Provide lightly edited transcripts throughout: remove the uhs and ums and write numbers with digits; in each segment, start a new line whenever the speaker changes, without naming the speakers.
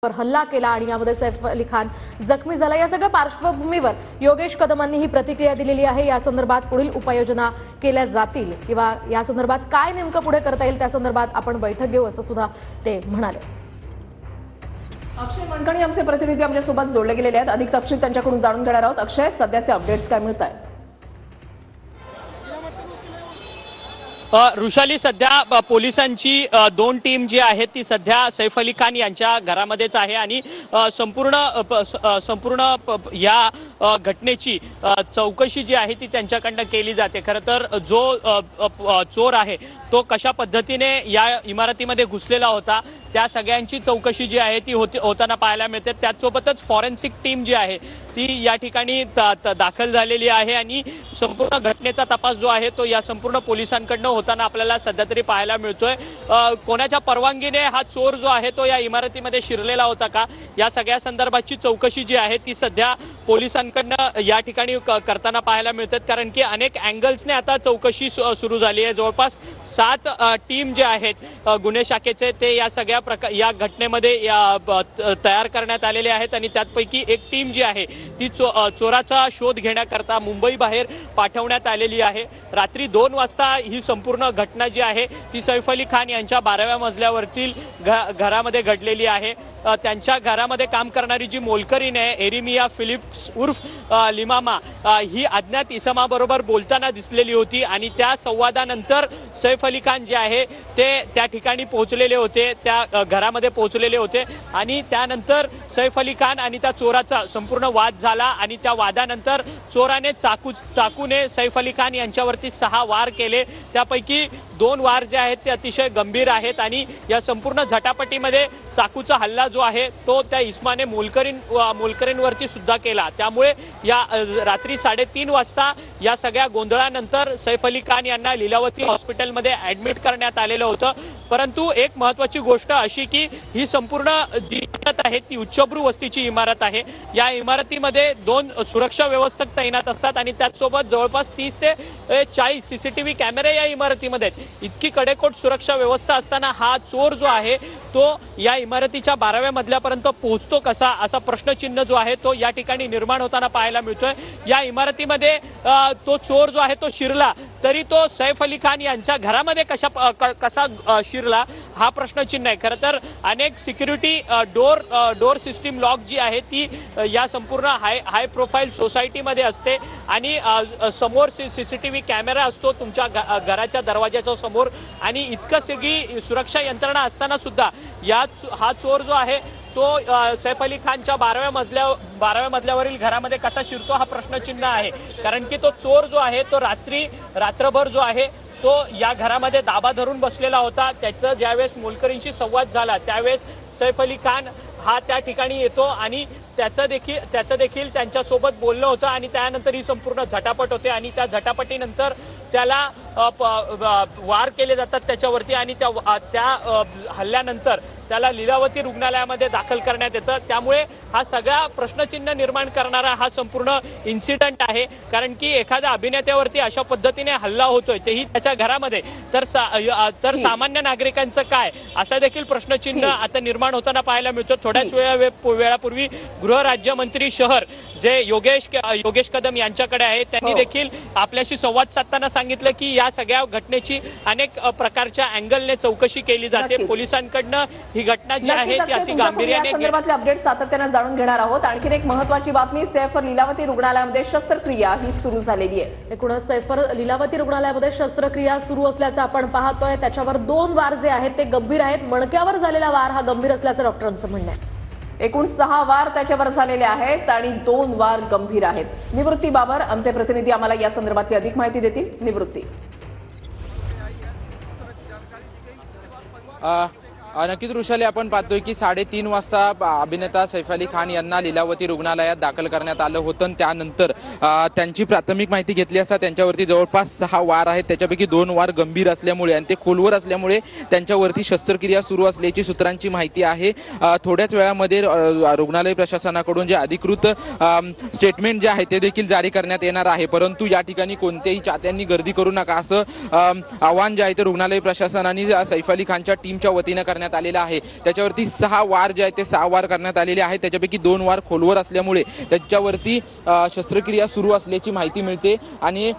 वर हल्ला केला आणि यामध्ये सैफ अली खान जखमी झाला। या सगळ्या पार्श्वभूमीवर योगेश कदमांनी ही प्रतिक्रिया दिलेली आहे। या संदर्भात पुढील उपाययोजना केल्या जातील किंवा या संदर्भात काय नेमकं पुढे करता येईल त्या संदर्भात आपण बैठक घेऊ असं सुद्धा ते म्हणाले।
अक्षय मनकणी आमचे प्रतिनिधी आमच्या सोबत जोडले गेलेले आहेत। अधिक तपशील त्यांच्याकडून जाणून घेणार आहोत। अक्षय, सध्याचे अपडेट्स काय मिळत आहेत?
ऋषाली, सध्या पोलिसांची दोन टीम जी आहे ती सध्या सैफ अली खान यांच्या घरामध्येच आहे आणि संपूर्ण या घटनेची चौकशी जी आहे ती त्यांच्याकडनं केली जाते। खरं तर जो चोर आहे तो कशा पद्धतीने या इमारतीमध्ये घुसलेला होता त्या सगळ्यांची चौकशी जी आहे ती होताना पाहायला मिळते। त्याचसोबतच फॉरेन्सिक टीम जी आहे ती या ठिकाणी दाखल झालेली आहे आणि संपूर्ण घटनेचा तपास जो आहे तो या संपूर्ण पोलिसांकडनं होताना आपल्याला सध्या तरी पाहायला मिळतोय। कोणाच्या परवानगीने हा चोर जो आहे तो या इमारतीमध्ये शिरलेला होता का या सगळ्या संदर्भाची चौकशी जी आहे ती सध्या पोलिसांकडनं या ठिकाणी करताना पाहायला मिळतात। कारण की अनेक अँगल्सने आता चौकशी सुरू झाली आहे। जवळपास 7 टीम जे आहेत गुन्हे शाखेचे ते या सगळ्या या घटनेमध्ये तयार करण्यात आलेले आहेत आणि त्यापैकी एक टीम जी आहे ती चोराचा शोध घेण्याकरता मुंबई बाहेर पाठवण्यात आलेली आहे। रात्री 2 वाजता ही संपूर्ण घटना जी आहे ती सैफ अली खान यांच्या 12व्या मजल्यावरतील घरामध्ये घडलेली आहे। त्यांच्या घरामध्ये काम करणारी जी मोलकरीण आहे एरिमिया फिलिप्स उर्फ लिमामा ही अज्ञात इसमाबरोबर बोलताना दिसलेली होती आणि त्या संवादानंतर सैफ अली खान जे आहे ते त्या ठिकाणी पोहोचलेले होते, त्या घरामध्ये पोहोचलेले होते आणि त्यानंतर सैफ अली खान आणि त्या चोराचा संपूर्ण वाद झाला आणि त्या वादानंतर चोराने चाकूने सैफ अली खान यांच्यावरती 6 वार केले। त्यापैकी 2 वार जे आहेत ते अतिशय गंभीर आहेत आणि या संपूर्ण झटापटीमध्ये चाकूचा हल्ला जो आहे तो त्या इस्माने मोलकरीणवरती सुद्धा केला। त्यामुळे या रात्री 3:30 वाजता या सगळ्या गोंधळानंतर सैफ अली खान यांना लीलावती हॉस्पिटलमध्ये ऍडमिट करण्यात आलेलं होतं। परंतु एक महत्त्वाची गोष्ट अशी की ही संपूर्ण इमारत आहे ती उच्चभ्रू वस्तीची इमारत आहे। या इमारतीमध्ये 2 सुरक्षा व्यवस्थक तैनात असतात आणि त्याचसोबत जवळपास 30 ते 40 सीसीटीव्ही कॅमेरे या इमारतीमध्ये आहेत। इतकी कडेकोट सुरक्षा व्यवस्था असताना हा चोर जो आहे तो या इमारतीच्या 12व्या मजल्यापर्यंत पोहोचतो कसा असा प्रश्नचिन्ह जो आहे तो या ठिकाणी निर्माण होताना पाहायला मिळतोय। या इमारतीमध्ये तो चोर जो आहे तो शिरला तरी तो सैफ अली खान यांच्या घरामध्ये कसा शिरला हा प्रश्नचिन्ह आहे। खरं तर अनेक सिक्युरिटी डोर सिस्टीम लॉक जी आहे ती या संपूर्ण हाय प्रोफाईल सोसायटीमध्ये असते आणि समोर सीसीटीव्ही कॅमेरा असतो तुमच्या घराच्या दरवाजाच्या समोर आणि इतकं सगळी सुरक्षा यंत्रणा असताना सुद्धा हा चोर जो आहे तो सैफ अली खानच्या 12व्या मजल्यावरील घरामध्ये कसा शिरतो हा प्रश्नचिन्ह आहे। कारण की तो चोर जो आहे तो रात्रभर जो आहे तो या घरामध्ये दाबा धरून बसलेला होता। त्याचं ज्यावेळेस मोलकरींशी संवाद झाला त्यावेळेस सैफ अली खान हा त्या ठिकाणी येतो आणि त्याचं देखील त्यांच्यासोबत बोलणं होतं आणि त्यानंतर ही संपूर्ण झटापट होते आणि त्या झटापटीनंतर त्याला वार केले जातात त्याच्यावरती आणि त्या हल्ल्यानंतर त्याला लीलावती रुग्णालयामध्ये दाखल करण्यात येतं। त्यामुळे हा सगळा प्रश्नचिन्ह निर्माण करणारा हा संपूर्ण इन्सिडेंट आहे। कारण की एखाद्या अभिनेत्यावरती अशा पद्धतीने हल्ला होतोय तेही त्याच्या घरामध्ये तर सामान्य नागरिकांचं काय असा देखील प्रश्नचिन्ह आता निर्माण होताना पाहायला मिळतो। थोड्याच वेळापूर्वी गृहराज्यमंत्री शहर जे योगेश कदम यांच्याकडे आहे त्यांनी देखील आपल्याशी संवाद साधताना सांगितलं की या सगळ्या घटनेची अनेक प्रकारच्या अँगलने चौकशी केली जाते। पोलिसांकडनं ही घटना जी आहे ती अति गांभीर्याने
संदर्भातले अपडेट सातत्याने जाणून घेणार आहोत। आणखी एक महत्त्वाची बातमी, सैफ लीलावती रुग्णालयामध्ये शस्त्रक्रिया ही सुरू झालेली आहे।
एकूणच सैफ लीलावती रुग्णालयामध्ये शस्त्रक्रिया सुरू असल्याचं आपण पाहतोय। त्याच्यावर 2 वार जे आहेत ते गंभीर आहेत। मणक्यावर झालेला वार हा गंभीर असल्याचं डॉक्टरांचं म्हणणं आहे।
एकूण 6 वार त्याच्यावर झालेले आहेत आणि 2 वार गंभीर आहेत। निवृत्ती बाबर आमचे प्रतिनिधी आम्हाला या संदर्भातली अधिक माहिती देतील। निवृत्ती,
नक्कीच ऋषाली, आपण पाहतोय की 3:30 वाजता अभिनेता सैफ अली खान यांना लीलावती रुग्णालयात दाखल करण्यात आलं होतं। त्यानंतर त्यांची प्राथमिक माहिती घेतली असता त्यांच्यावरती जवळपास 6 वार आहेत। त्याच्यापैकी 2 वार गंभीर असल्यामुळे आणि ते खोलवर असल्यामुळे त्यांच्यावरती शस्त्रक्रिया सुरू असल्याची सूत्रांची माहिती आहे। थोड्याच वेळामध्ये रुग्णालय प्रशासनाकडून जे अधिकृत स्टेटमेंट जे आहे ते देखील जारी करण्यात येणार आहे। परंतु या ठिकाणी कोणत्याही चाहत्यांनी गर्दी करू नका असं आवाहन जे आहे ते रुग्णालय प्रशासनाने सैफ अली खानच्या टीमच्या वतीने करण्यात आलेला आहे. त्याच्यावरती 6 वार जे आहेत ते 6 वार करण्यात आलेले आहेत. त्याच्यापैकी 2 वार खोलवर असल्यामुळे त्याच्यावरती शस्त्रक्रिया सुरू असल्याची माहिती मिळते आणि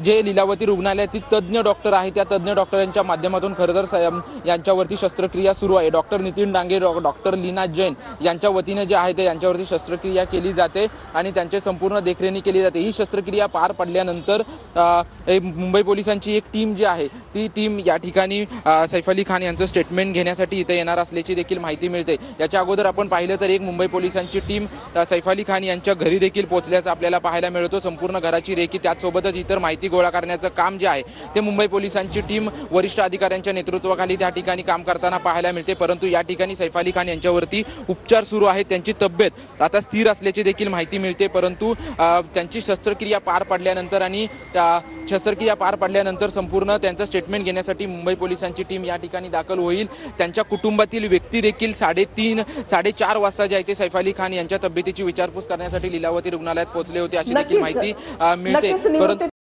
जे लीलावती रुग्णालयातील तज्ज्ञ डॉक्टर आहे त्या तज्ज्ञ डॉक्टरांच्या माध्यमातून खरं तर यांच्यावरती शस्त्रक्रिया सुरू आहे. डॉक्टर नितीन डांगे, डॉक्टर लीना जैन यांच्या वतीने जे आहे ते यांच्यावरती शस्त्रक्रिया केली जाते आणि त्यांचे संपूर्ण देखरेखी केली जाते. ही शस्त्रक्रिया पार पडल्यानंतर मुंबई पोलिसांची एक टीम जी आहे ती टीम या ठिकाणी सैफ अली खान यांचं स्टेटमेंट घेण्यासाठी इथे येणार असल्याची देखील माहिती मिळते. याच्या अगोदर आपण पाहिलं तर एक मुंबई पोलिसांची टीम सैफ अली खान यांच्या घरी देखील पोहोचल्याचं आपल्याला पाहायला मिळतो. संपूर्ण घराची रेकी त्याचसोबतच इतर माहिती गोळा करण्याचं काम जे आहे ते मुंबई पोलिसांची टीम वरिष्ठ अधिकाऱ्यांच्या नेतृत्वाखाली त्या ठिकाणी काम करताना पाहायला मिळते. परंतु या ठिकाणी सैफ अली खान यांच्यावरती उपचार सुरू आहेत. त्यांची तब्येत आता स्थिर असल्याची देखील माहिती मिळते. परंतु त्यांची शस्त्रक्रिया पार पडल्यानंतर आणि शस्त्रक्रिया पार पडल्यानंतर संपूर्ण त्यांचं स्टेटमेंट घेण्यासाठी मुंबई पोलिसांची टीम या ठिकाणी दाखल होईल. त्यांच्या कुटुंबातील व्यक्ती देखील 3:30-4 वाजता जे आहे ते सैफ अली खान यांच्या तब्येतीची विचारपूस करण्यासाठी लीलावती रुग्णालयात पोहोचले होते अशी देखील माहिती मिळते.